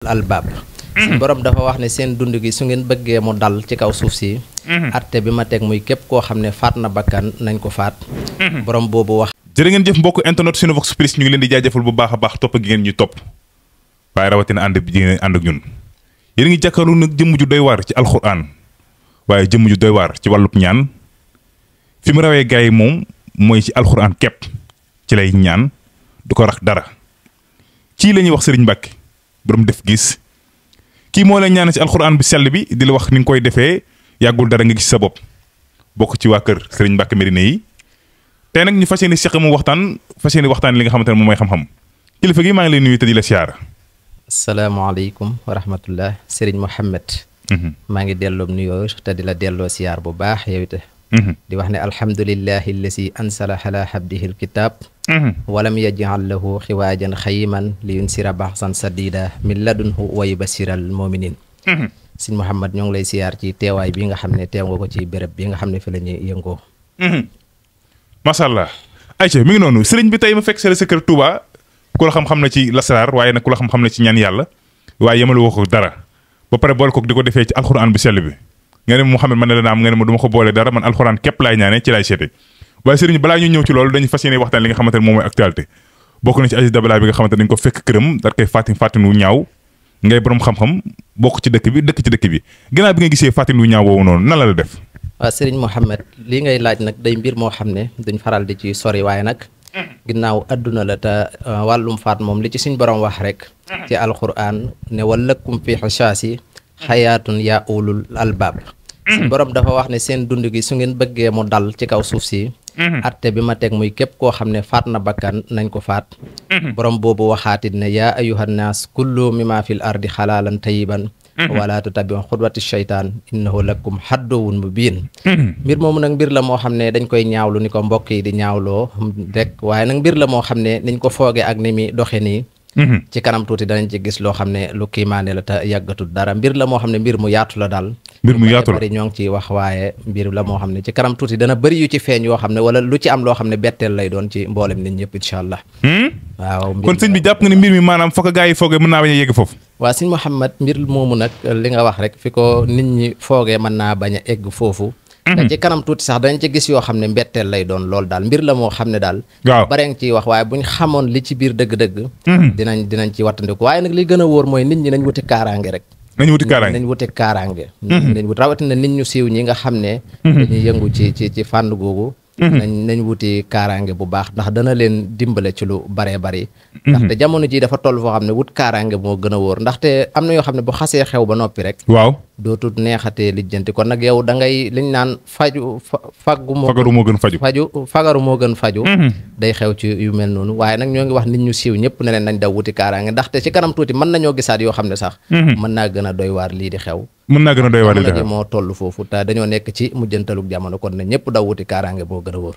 albaab suñ borom dafa wax ne seen dund gi su ngeen bëggee mu dal ci kaw suuf si atte bi ma teg muy képp koo xam ne faat na bakkan nañ ko faat borom boobu wax jërë ngeen jëf mbokk internet Cinevox Plus ñu ngi leen di jaajëfal bu baax a baax topp gi ngeen ñu topp waaye rawatina ànd bi ngeen ànd ak ñun yéen ngi jàkkaarloo nag jëmm ju doy waar ci alxuraan waaye jëmm ju doy waar ci wàllub ñaan fi mu rawee gars yi moom mooy ci alxuraan képp ci lay ñaan du ko rax dara kii la ñuy wax Serigne Mbacke borom def gis kii moo lay ñaan ci alxuraan bu sell bi di la wax ni nga koy defee yàggul dara nga gis sa bopp bokk ci waa kër Serigne Mbacke Médina yi tey nag ñu fas yéene seq mu waxtaan li nga xamante ne moom mooy xam-xam kilifa gi maa ngi lay nuyu te di la siyaara. asalaamaaleykum wa rahmatullah Serigne Mohamed. maa ngi delloo nuyoo te di la delloo siyaar bu baax yow it. di wax ne alhamdulillahi allasi ansala ala abdihi alkitab walam yaj'al lahu xiwaajan xayiman li yunsira baxsan sadida min ladunhu wa yubasiral muminin Sëñ Mouhamed ñoo ngi lay siyaar ci teewaay bi nga xam ne teew nga ko ci béréb bi nga xam ne fi la ñuy yëngoo. macha allah ayca mi ngi noonu sëriñ bi tey ma fekk sa kër Touba ku la xam-xam na ci lasaraar waaye nag ku la xam-xam na ci ñaan yàlla waaye yemalu woo ko dara ba pare boole ko di ko defee ci alxuraan bu sell bi nga ne Mouhamed man ne la naam nga ne ma du ma ko boole dara man alxuraan képp laay ñaane ci laay seete waaye sëriñ balaa ñu ñëw ci loolu dañu fas yéene waxtaan li nga xamante ne moom mooy actualité bokk na ci Aziz Dabala bi nga xamante ne dañ ko fekk këram daal koy fàttin wu ñaaw ngay borom xam-xam bokk ci dëkk bi ginnaaw bi nga gisee fàttin wu ñaaw woowu noonu nan la def. waaw sëriñ Mohamed lii ngay laaj nag day mbir moo xam ne duñ faral di ci sori waaye nag ginnaaw adduna la te wàllum faat moom li ci suñ borom wax rek ci alquran ne walakum fi xisaasi xayaatun yaa ulul albaab suñ borom dafa wax ne seen dund gi su ngeen bëggee mu dal ci kaw suuf si atte bi ma teg muy képp koo xam ne faat na bakkan nañ ko faat borom boobu waxaatit ne yaa ayuhan naas kullu mimma fil ardi xalaalan tayiban wala tutabi'u xudwati shaytaan innahu lakum haddowun mubiin mbir moomu nag mbir la moo xam ne dañ koy ñaawlu ni ko mbokk yi di ñaawloo rek waaye nag mbir la moo xam ne niñ ko fooge ak ni mi doxe nii ci kanam tuuti danañ ci gis loo xam ne lu kiimaane la te yàggatul dara mbir la moo xam ne mbir mu yaatu la daal mbir mu yaatu la bari ñoo ngi ciy wax waaye mbir la moo xam ne ci kanam tuuti dana bëri yu ci feeñ yoo xam ne wala lu ci am loo xam ne betteel lay doon ci mboolem nit ñëpp incha allah waaw kon sëñ bi jàpp nga ne mbir mi maanaam fokk gaa yi foogee mën naa bañ a yegg foofu waaw sëñ Mouhamed mbir moomu nag li nga wax rek fi ko nit ñi foogee mën naa bañ a egg foofu te ci kanam tuuti sax dañ ci gis yoo xam ne mbetteel lay doon loolu daal mbir la moo xam ne daal waaw bare nga ciy wax waaye buñ xamoon li ci biir dëgg-dëgg dinañ ci wattandiku waaye nag li gën a wóor mooy nit ñi nañ wuti kaaraange rek nañ wuti kaaraange nañ wuti rawatina nit ñu siiw ñi nga xam ne dañuy yëngu ci fànn googu nañ wuti kaaraange bu baax ndax dana leen dimbale ci lu baree bari ndaxte jamono ji dafa toll foo xam ne wut kaaraange moo gën a wóor ndaxte am na yoo xam ne bu xasee xew ba noppi rek waaw dootul neexatee lijjanti kon nag yow da ngay liñ naan fagaru moo gën faju day xew ci yu mel noonu waaye nag ñoo ngi wax nit ñu siiw ñëpp ne leen nañ daw wuti kaaraange ndaxte ci kanam tuuti mën nañoo gisaat yoo xam ne sax mën naa gën a doy waar lii di xew jamono ji moo toll foofu te dañoo nekk ci mujjantalug jamono kon ne ñëpp daw wuti kaaraange boo gën a wóor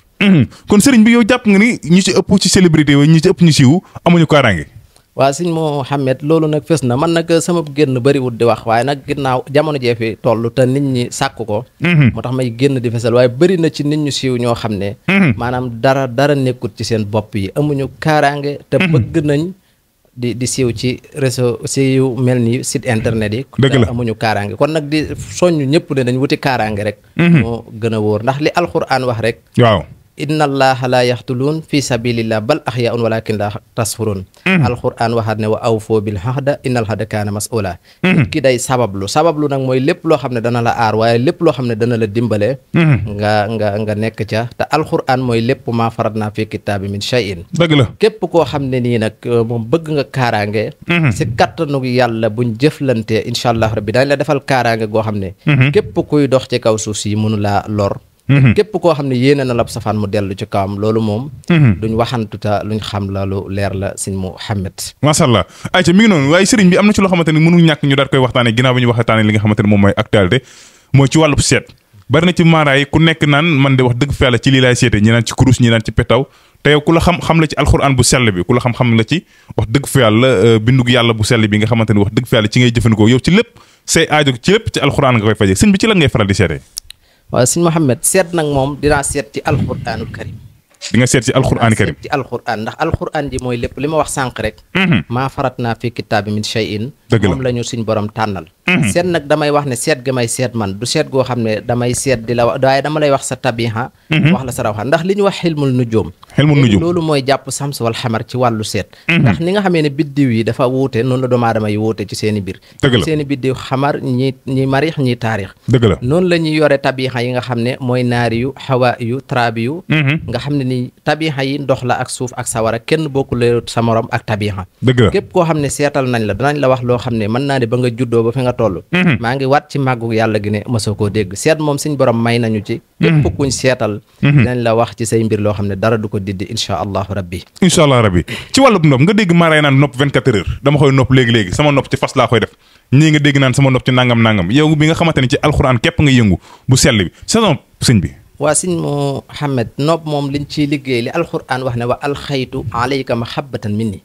kon sëriñ bi yow jàpp nga ni ñi ci ëpp ci célébrité yi ñi ci ëpp ñu siiw amuñu kaaraange waaw sëñ Mouhamed loolu nag fës na man nag sama génn bëriwut di wax waaye nag ginnaaw jamono jee fi toll te nit ñi sàkk ko moo tax may génn di fesal waaye bëri na ci nit ñu siiw ñoo xam ne maanaam dara nekkut ci seen bopp yi amuñu kaaraange te bëgg nañ di siiw ci réseau siiw mel ni site internet yi te amuñu kaaraange kon nag di soññu ñëpp ne dañ wuti kaaraange rek moo gën a wóor ndax li alxuraan wax rek waaw inna allaha la yaxtuluun fi sabilillah bal axyaun walakin la tasfurun alquran waxaat ne wa awfoo bil ahda innal ahda kaana mas'ula nit ki day sabablu nag mooy lépp loo xam ne dana la aar waaye lépp loo xam ne dana la dimbale nga nekk ca te alquran mooy lépp maa faratna fi kitaabi min shay'in dëgg la képp koo xam ne nii nag moom bëgg nga kaaraange si kattanu yàlla buñ jëflante incha allah rabbi dañ la defal kaaraange goo xam ne képp kuy dox ci kaw suuf si mënu laa lor képp koo xam ne yéene na la safaan mu dellu ci kawam loolu moom duñ waxantuta luñ xam la lu leer la sëñ Mouhamed macha allah ayca mi ngi noonu waaye sëriñ bi am na ci loo xamante ne mënul ñàkk ñu daal koy waxtaane ginnaaw bi ñu waxtaane li nga xamante ne moom mooy actualité mooy ci wàllu seet bari na ci maaraay ku nekk naan man de wax dëgg fa yàlla ci lii laay seete ñi naan ci kurus ñi naan ci petaw te yow ku la xam la ci alxuraan bu sell bi ku la xam la ci wax dëgg fa yàlla bindug yàlla bu sell bi nga xamante ne wax dëgg fa yàlla ci ngay jëfandikoo yow ci lépp say aajo ci lépp ci alxuraan nga koy faje sëñ bi ci lan ngay faral di seete waaw sëñ Mouhamed seet nag moom dinaa seet ci alxuraanul karim di nga seet ci alxuraan karim ci alxuraan ndax alxuraan ji mooy lépp li ma wax sànq rek maa farat naa fi kitaabi min shay'in moom la ñu suñ borom tànnal seet nag damay wax ne seet gi may seet man du seet goo xam ne damay seet di la wax waaye dama lay wax sa tabiha wax la sa rawxaan ndax li ñu wax xilmul nujum loolu mooy jàpp sams wal xamar ci wàllu seet ndax ni nga xamee ne biddiw yi dafa wuute noonu la doomu aadama yi wuute ci seen i biir seen i biddiw xamar ñi marix ñi taarix dëgg la noonu la ñuy yore tabiha yi nga xam ne mooy naari yu xawa yu trabi yu nga xam ne ni tabiha yi ndox la ak suuf ak sawara kenn bokkule sa morom ak tabiha képp koo xam ne seetal nañ la danañ la wax loo xam ne mën naa ne ba nga juddoo ba fi nga toll maa ngi waat ci màggu yàlla gi ne mësoo koo dégg seet moom suñ borom may nañu ci képp kuñ seetal dinañ la wax ci say mbir loo xam ne dara du ko diddi insha allahu rabbi insha allah rabbi ci wàllub nopp nga dégg maaray naan nopp 24 heures dama koy nopp léegi-léegi sama nopp ci fas laa koy def ñii nga dégg naan sama nopp ci nangam yow bi nga xamante ne ci alxuraan képp nga yëngu bu sell bi saison sëñ bi waa sëñ Muhammad nopp moom liñ ciy liggéey li alxuraan wax ne wa alxaytu alayka mahabbatan minni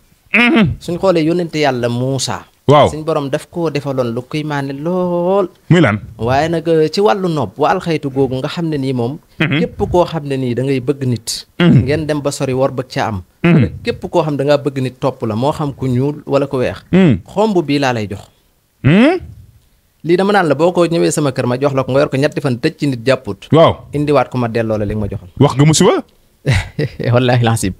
suñ xoolee yónnente yàlla Muusa waaw suñ borom daf koo defaloon lu koy maane lool muy lan waaye nag ci wàllu nopp wa alxaytu googu nga xam ne nii moom képp koo xam ne nii da ngay bëgg nit ngeen dem ba sori war bëgg ca am képp koo xam da ngaa bëgg nit topp la moo xam ku ñuul wala ku weex xomb bii laa lay jox lii dama naan la boo ko ñëwee sama kër ma jox la ko nga yor ko ñetti fan tëj ci nit jàpput waaw indiwaat ko ma delloo la li nga ma joxoon wax nga musiba wallaahi lansib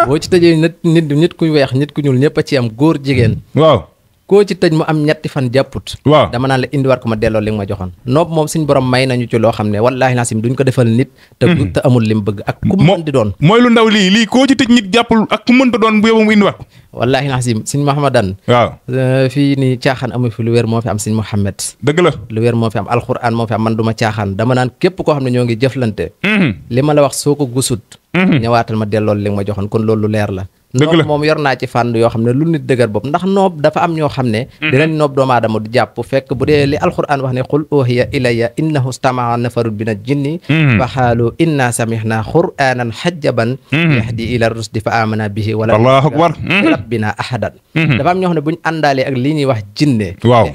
boo ci tëjee nit ku weex nit ku ñuul ñëpp a ci am góor jigéen waaw koo ci tëj mu am ñetti fan jàpput waaw dama naan la indiwaat ko ma delloo li nga ma joxoon noob moom suñ borom may nañu ci loo xam ne wallaahi lancim duñ ko defal nit te amul lim bëgg ak ku mën di doon mooy lu ndaw lii koo ci tëj nit jàppul ak ku mënta doon bu yóbbu mu indiwaat ko wallaahi lancim suñ Mahamadan waaw fii nii caaxaan amu fi lu wér moo fi am suñ Muhammad dëgg la lu wér moo fi am alquran moo fi am man du ma caaxaan dama naan képp koo xam ne ñoo ngi jëflante li ma la wax soo ko gusut ñëwaatal ma delloo li nga ma joxoon kon loolu leer la noob moom yor naa ci fànn yoo xam ne lu nit dëgër bopp ndax noob dafa am ñoo xam ne dinañ noob doomu aadama du jàpp fekk bu dee li alquran wax ne qul uhiya ilayya innahu stamaa nafarun min al-jinni fa xaalu inna samihna qur'anan xajjaban yahdi ila rusdi fa amana bihi wala allahu akbar rabbina ahadan dafa am ñoo xam ne bu ñu àndaalee ak li ñuy wax jinne waaw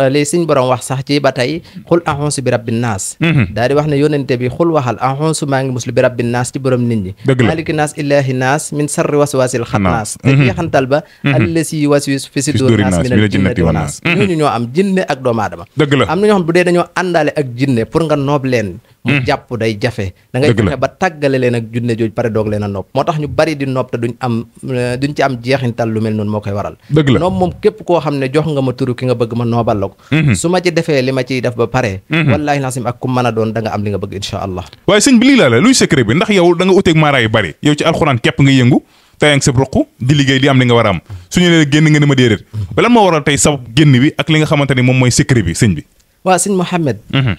li suñ borom wax sax ci ba tey qul a'uuzu bi rabbin naas daal di wax ne yónente bi xul waxal a'uuzu maa ngi muslu bi rabbin naas ci borom nit ñi maliki naas ilahi naas min sarri waswasil xannaas te jeexantal ba allasi yuwaswisu fi suduuri naas minal jinnati wa naas ñooñu ñoo am jinne ak doomu aadama dëgg la am na ñoo xam bu dee dañoo àndaale ak jinne pour nga noob leen mu jàpp day jafe da ngay fexe ba tàggale leen ak jinne jooju pare doog leen a noob moo tax ñu bari di noob te duñ ci am jeexintal lu mel noonu moo koy waral dëgg la noob moom képp koo xam ne jox nga ma turu ki nga bëgg ma noobal la ko su ma ci defee li ma ciy def ba pare wallaahi lancim ak ku mën a doon da nga am li nga bëgg insha allah waaye sëñ bi lii laa la luy secret bi ndax yow da nga uteeg maara yu bari yow ci alxuraan képp nga yëngu tey ak sa ruq di liggéey di am li nga war a am suñu leen génn nga ne ma déedéet lan moo waral tey sabab génn bi ak li nga xamante ni moom mooy secret bi sëñ bi waaw sëñ Mouhamed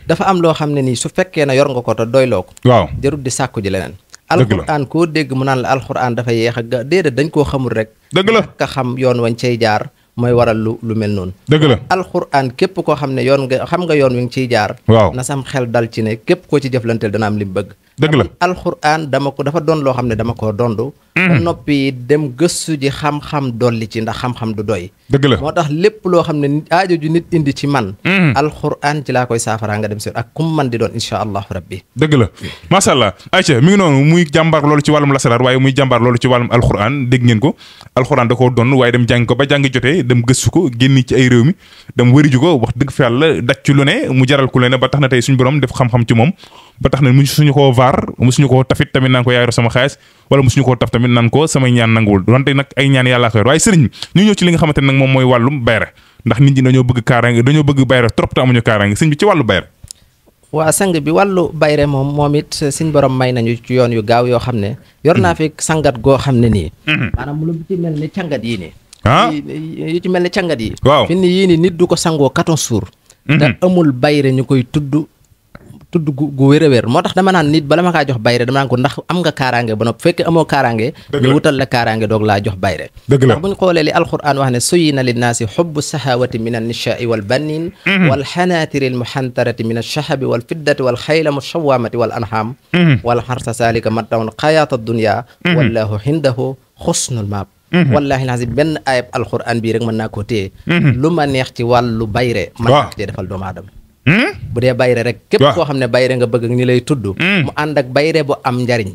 dafa am loo xam ne nii su fekkee na yor nga ko te doyloo ko waaw jarut di sàkku ji leneen alxuraan koo dégg mu naan la alxuraan dafa yeex ak déedéet dañ koo xamul rek dëgg la ka xam yoon wañ cay jaar mooy waral lu mel noonu dëgg la alxuraan képp koo xam ne yoon nga xam nga yoon wi nga ciy jaar waaw na sam xel dal ci ne képp koo ci jëflanteel dana am li mu bëgg dëgg la alxuraan dafa doon loo xam ne dama koo dondu ba noppi dem gëstu ji xam-xam dolli ci ndax xam-xam du doy dëgg la moo tax lépp loo xam ne aajo ju nit indi ci man alxuraan ci laa koy saafaraa nga dem si ak kum man di doon insha allahu rabbi dëgg la macha allah Aïcha mi ngi noonu muy jàmbaar loolu ci wàllum lasaraar waaye muy jàmbaar loolu ci wàllum alxuraan dégg ngeen ko alxuraan da koo doon waaye dem jàng ko ba jàng jotee dem gëstu ko génn ci ay réew mi dem wëri ju ko wax dëgg fa yàlla daj ci lu ne mu jaral ku le ne ba tax na tey suñu borom def xam-xam ci moom ba tax na mu suñu koo vaar mu suñu koo tafit tamit naan ko yaayro sama xaalis wala mu suñu koo taf tamit naan ko samay ñaan nanguwul donte nag ay ñaan yàllaa ko yor waaye sëriñ ñu ñëw ci li nga xamante ne nag moom mooy wàllum bayre ndax nit ñi dañoo bëgg kaaraange dañoo bëgg bayre trop te amuñu kaaraange sëñ bi ci wàllu bayre waa sang bi wàllu bayre moom it suñ borom may nañu ci yoon yu gaaw yoo xam ne yor naa fi sangat goo xam ne nii maanaam lu ci mel ni cangat yii nii yu ci mel ni cangat yi waaw fi ni yii ni nit du ko sangoo 14 jours te amul bayre ñu koy tudd gu wér a wér moo tax dama naan nit bala ma kaa jox bayre dama naan ko ndax am nga kaaraange ba noppi fekkee amoo kaaraange ñu wutal la kaaraange doog laa jox bayre ndax bu ñu xoolee li alquran wax ne suyina linnaasi xubbu sahawati min annichaai wal bannin wal xanaatiri almuxantarati min alchahabi wal fiddati wal xayla mushawamati wal anham wal xarsa salika mattaun xayaata dunya wallahu hindahu xusnul maab wallahi lazim benn ayab alquran bii rek mën naa koo téye lu ma neex ci wàllu bayre mën naa ko cee defal doomu aadama bu dee bayre rek képp koo xam ne bayre nga bëgg ak ñi lay tudd mu ànd ak bayre bu am njariñ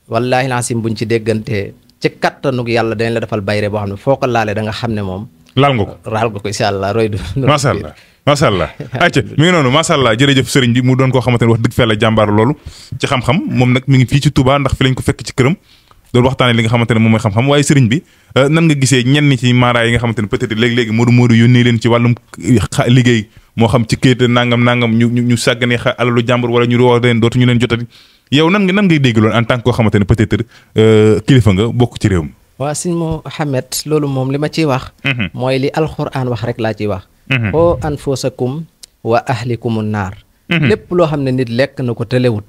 wallaahi laasim buñ ci déggantee ci kattanug yàlla dañ la defal bayre boo xam ne foo ko laalee da nga xam ne moom laal nga ko raal nga ko incha allah roy du macha allah macha allah ayca mi ngi noonu macha allah jërëjëf sëriñ bi mu doon koo xamante ne wax dëgg fa la jàmbaar loolu ci xam-xam moom nag mi ngi fii ci Touba ndax fi lañ ko fekk ci këram doon waxtaane li nga xamante ne moom mooy xam-xam waaye sëriñ bi nan nga gisee ñenn ci maara yi nga xamante ne peut-être léegi-léegi moodu yónnee leen ci wàllum liggéey moo xam ci këyit nangam ñu sàggane alalu jàmbur wala ñu wax leen dootu ñu leen jotati yow nan ngay dégg loolu en tant que koo xamante ne peut-être kilifa nga bokk ci réew mi waa sëñ Mouhamed loolu moom li ma ciy wax mooy li alxuraan wax rek laa ciy wax qoo anfusakum wa ahlikumu naar lépp loo xam ne nit lekk na ko tëlewut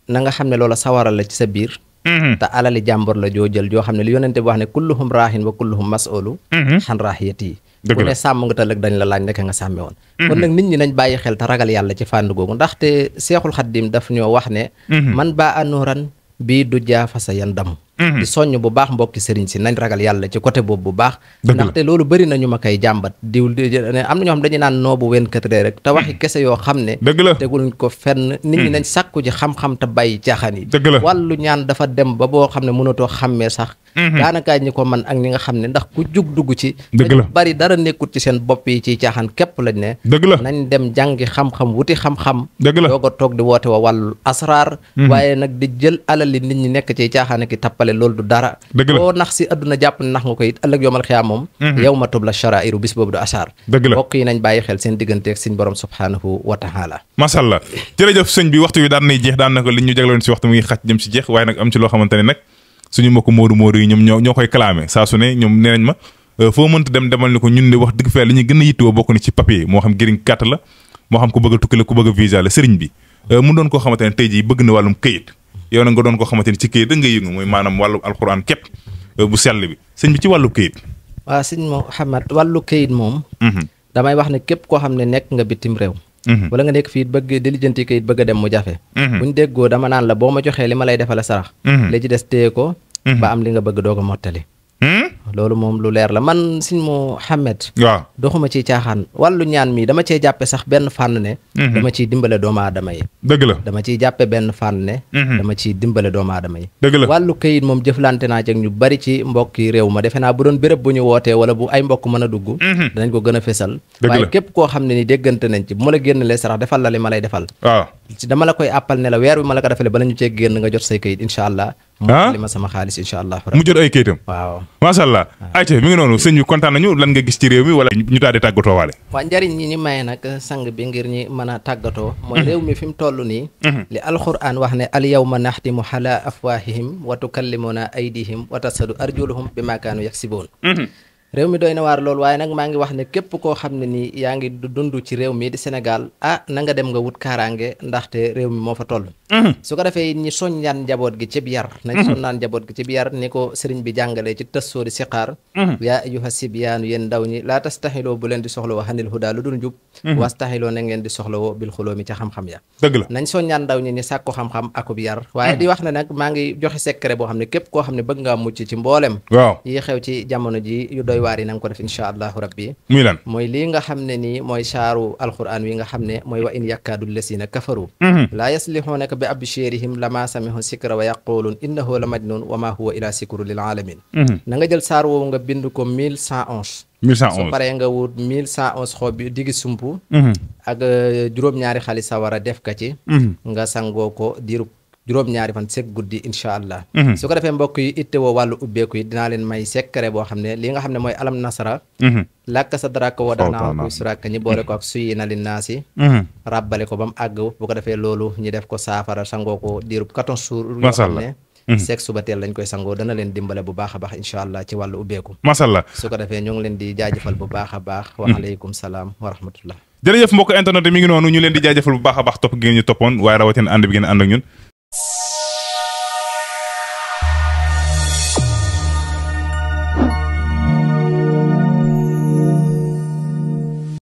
na nga xam ne loola sawaral la ci sa biir te alali jàmbur la joo jël joo xam ne li yonente bi wax ne kulluhum raahin wa kulluhum mas'ulu xan raahiyati yi ku ne sàmm nga tëlëg dañ la laaj ndeke nga sàmme woon kon nag nit ñi nañ bàyyi xel te ragal yàlla ci fànn googu ndaxte seexul xaddim daf ñoo wax ne man baa anuuran bii du jaafa sa yan damu di soññ bu baax mbokki sëriñ si nañ ragal yàlla ci côté boobu bu baax ndaxte loolu bëri na ñu ma koy jàmbat diw am na ñoo xam dañuy naan noobu 24 heures rek te waxi kese yoo xam ne teguluñ ko fenn nit ñi nañ sàkku ji xam-xam te bàyyi caaxaan yi wàllu ñaan dafa dem ba boo xam ne mënatoo xàmmee sax daanaka ñi ko man ak ñi nga xam ne ndax ku jug dugg ci dañu bari dara nekkut ci seen bopp yi ci caaxaan képp lañ ne nañ dem jàngi xam-xam wuti xam-xam doog a toog di woote wa wàllu asraar waaye nag di jël alali nit ñi nekk ci caaxaan ki tappale loolu du dara boo nax si adduna jàpp ne nax nga ko it ëllëg yoomal xiyaam moom yow ma tub la charairu bis boobu du achar bokk yi nañ bàyyi xel seen digganteeg suñ borom subhanahu wa taala masha Allah jërëjëf sëñ bi waxtu bi daan nay jeex daan na ko li ñu jagloon si waxtu mu ngi xaj jëm si jeex waaye nag am ci loo xamante ne nag suñu mbokk moodu yi ñoom ñoo koy clamé saa su ne ñoom nee nañ ma foo mënta dem demal ni ko ñun de wax dëgg fa li ñuy gën a yittewoo bokk ni ci papier moo xam green card la moo xam ku bëgg a tukki la ku bëgg a visa la sëriñ bi mu doon koo xamante ne tey jii bëgg na wàllum këyit yow nag nga doon koo xamante ni ci këyit da nga yëngu mooy maanaam wàllu alxuraan képp bu sell bi sëñ bi ci wàllu këyit waaw sëñ Mouhamed wàllu këyit moom damay wax ne képp koo xam ne nekk nga bitim réew wala nga nekk fii bëgg di lijjanti këyit bëgg a dem mu jafe buñ déggoo dama naan la boo ma joxee li ma lay defale sarax li ci des téye ko ba am li nga bëgg doog a mottali loolu moom lu leer la man sëñ Mouhamed waaw doxuma ciy caaxaan wàllu ñaan mi dama cee jàppe sax benn fànn ne dama ciy dimbale doomu aadama yi dëgg la dama ciy jàppe benn fànn ne dama ciy dimbale doomu aadama yi dëgg la wàllu këyit moom jëflante naa ci ak ñu bari ci mbokki réew ma defe naa bu doon béréb bu ñu wootee wala bu ay mbokk mën a dugg danañ ko gën a fesal waaye képp koo xam ne ni déggante nañ ci bu ma la génnalee sarax defal la li ma lay defal waaw dama la koy àppal ne la weer wi ma la ko defalee bala ñu cee génn nga jot say këyit incha allah li ma sama xaalis incha allah mu jot ay këyitam waaw macha allah ayca mi ngi noonu sëñ bi kontaan nañu lan nga gis ci réew mi wala ñu daal di tàggatoo waale waa njariñ ñi maye nag sang bi ngir ñi mën a tàggatoo mooy réew mi fi mu toll nii li alquran wax ne al yawma naxtimu ala afwahihim wa tukallimuna aydihim wa tasadu arjuluhum bi ma kaanu yaksiboon réew mi doy na waar loolu waaye nag maa ngi wax ne képp koo xam ne nii yaa ngi dund ci réew mi di Sénégal na nga dem nga wut kaaraange ndaxte réew mi moo fa toll su ko defee ñi soññaan njaboot gi cib yar nañ soññaan njaboot gi cib yar ni ko sëriñ bi jàngalee ci tës sóori siqaar yaa ayyuha sibyaanu yéen ndaw ñi laa tastaxiloo bu leen di soxla woo xanil hudaa lu dul njub wastaxiloo na ngeen di soxla woo bil xuloo mi ca xam-xam ya dëgg la nañ soññaan ndaw ñi ni sàkku xam-xam akub yar waaye di wax ne nag maa ngi joxe secret boo xam ne képp koo xam ne bëgg ngaa mucc ci mboolem yi xew ci jamono ji yu doy waar yi na nga ko def incha allahu rabbi muy lan mooy lii nga xam ne nii mooy saaru alquran wi nga xam ne mooy wa in yakkaadu lasina kafaru laa yaslixuunaka bi abshirihim lama samihu sikra wa yaquluun innahu la majnun wa ma huwa ila sikru lil alamin na nga jël saar woowu nga bind ko 1111 su paree nga wut 1111 xoob bi digi sumpu ak juróom-ñaari xali sawara def ka ci nga sangoo ko diiru juróom-ñaari fan sek guddi incha allah su ko defee mbokk yi itte woo wàllu ubbeeku yi dinaa leen may secret boo xam ne li nga xam ne mooy alam nasara làkk sa daraka wa danaa ko suraka ñi boole ko ak suyi na li naasi ràbbale ko ba mu àgg bu ko defee loolu ñi def ko saafara sangoo ko diirub 14 jours yoo xam ne seeg suba teel lañ koy sangoo dana leen dimbale bu baax a baax incha allah ci wàllu ubbeeku masha Allah su ko defee ñu ngi leen di jaajëfal bu baax a baax wa aleykum salaam wa rahmatullah jërëjëf mbokk internet mi ngi noonu ñu leen di jaajëfal bu baax a baax topp gi ngeen ñu toppoon waaye rawatina ànd bi ngeen ànd ak ñun